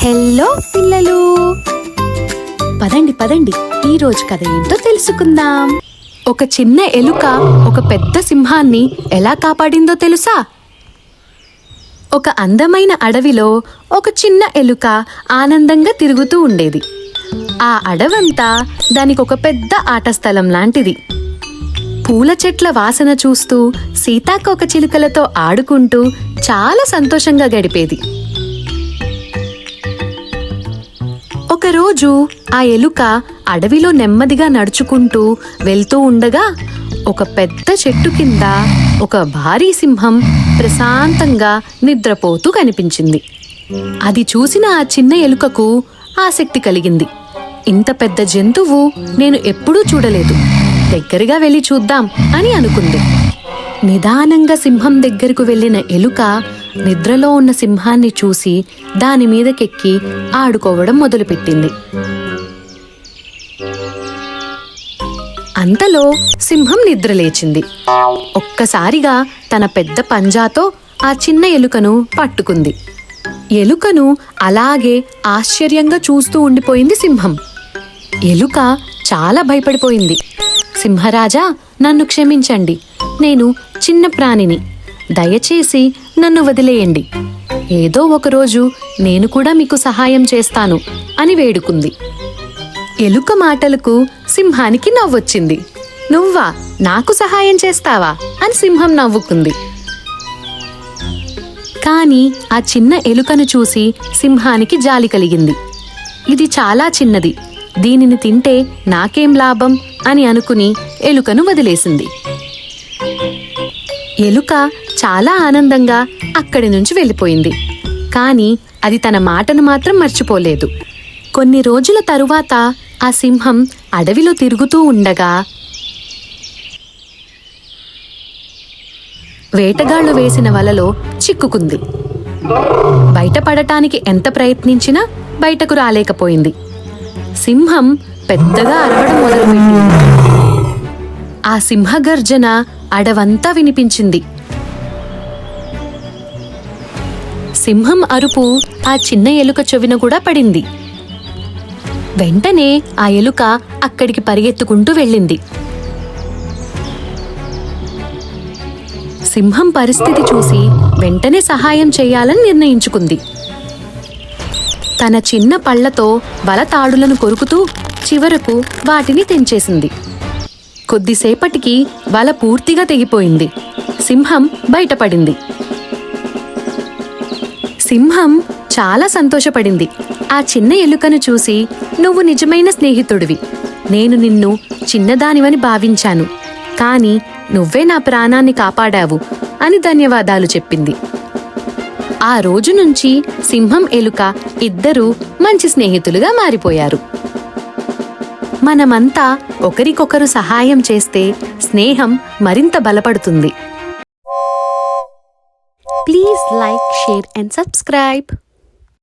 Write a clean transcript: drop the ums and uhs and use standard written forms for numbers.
Hello పిల్లలు, పదండి పదండి, ఈ రోజు కథ ఏంటో తెలుసుకుందాం. ఒక చిన్న ఎలుక ఒక పెద్ద సింహాన్ని ఎలా కాపాడిందో తెలుసా? ఒక అందమైన అడవిలో ఒక చిన్న ఎలుక ఆనందంగా తిరుగుతూ ఉండేది. ఆ అడవంతా దానికి ఒక పెద్ద ఆట స్థలం లాంటిది. పూల చెట్ల వాసన చూస్తూ సీతాకోకచిలుకలతో ఆడుకుంటూ చాలా సంతోషంగా గడిపేది. ఒకరోజు ఆ ఎలుక అడవిలో నెమ్మదిగా నడుచుకుంటూ వెళ్తూ ఉండగా ఒక పెద్ద చెట్టు కింద ఒక భారీ సింహం ప్రశాంతంగా నిద్రపోతూ కనిపించింది. అది చూసిన ఆ చిన్న ఎలుకకు ఆసక్తి కలిగింది. ఇంత పెద్ద జంతువు నేను ఎప్పుడూ చూడలేదు, దగ్గరగా వెళ్ళి చూద్దాం అని అనుకుంది. నిదానంగా సింహం దగ్గరకు వెళ్ళిన ఎలుక నిద్రలో ఉన్న సింహాన్ని చూసి దాని మీదకెక్కి ఆడుకోవడం మొదలుపెట్టింది. అంతలో సింహం నిద్రలేచింది. ఒక్కసారిగా తన పెద్ద పంజాతో ఆ చిన్న ఎలుకను పట్టుకుంది. ఎలుకను అలాగే ఆశ్చర్యంగా చూస్తూ ఉండిపోయింది సింహం. ఎలుక చాలా భయపడిపోయింది. సింహరాజా, నన్ను క్షమించండి, నేను చిన్న ప్రాణిని, దయచేసి నన్ను వదిలేయండి. ఏదో ఒకరోజు నేను కూడా మీకు సహాయం చేస్తాను అని వేడుకుంది. ఎలుక మాటలకు సింహానికి నవ్వొచ్చింది. నువ్వా, నాకు సహాయం చేస్తావా అని సింహం నవ్వుకుంది. కానీ ఆ చిన్న ఎలుకను చూసి సింహానికి జాలి కలిగింది. ఇది చాలా చిన్నది, దీనిని తింటే నాకేం లాభం అని అనుకుని ఎలుకను వదిలేసింది. ఎలుక చాలా ఆనందంగా అక్కడి నుంచి వెళ్ళిపోయింది. కానీ అది తన మాటను మాత్రం మర్చిపోలేదు. కొన్ని రోజుల తరువాత ఆ సింహం అడవిలో తిరుగుతూ ఉండగా వేటగాళ్లు వేసిన వలలో చిక్కుకుంది. బయటపడటానికి ఎంత ప్రయత్నించినా బయటకు రాలేకపోయింది. సింహం పెద్దగా అరవడం మొదలుపెట్టింది. ఆ సింహగర్జన అడవంతా వినిపించింది. సింహం అరుపు ఆ చిన్న ఎలుక చెవిన కూడా పడింది. వెంటనే ఆ ఎలుక అక్కడికి పరిగెత్తుకుంటూ వెళ్ళింది. సింహం పరిస్థితి చూసి వెంటనే సహాయం చేయాలని నిర్ణయించుకుంది. తన చిన్న పళ్లతో వల తాడులను కొరుకుతూ చివరకు వాటిని తెంచేసింది. కొద్దిసేపటికి వల పూర్తిగా తెగిపోయింది. సింహం బయటపడింది. సింహం చాలా సంతోషపడింది. ఆ చిన్న ఎలుకను చూసి, నువ్వు నిజమైన స్నేహితుడివి, నేను నిన్ను చిన్నదానివని భావించాను, కానీ నువ్వే నా ప్రాణాన్ని కాపాడావు అని ధన్యవాదాలు చెప్పింది. ఆ రోజు నుంచి సింహం ఎలుక ఇద్దరూ మంచి స్నేహితులుగా మారిపోయారు. మనమంతా ఒకరికొకరు సహాయం చేస్తే స్నేహం మరింత బలపడుతుంది. Please like, share and subscribe.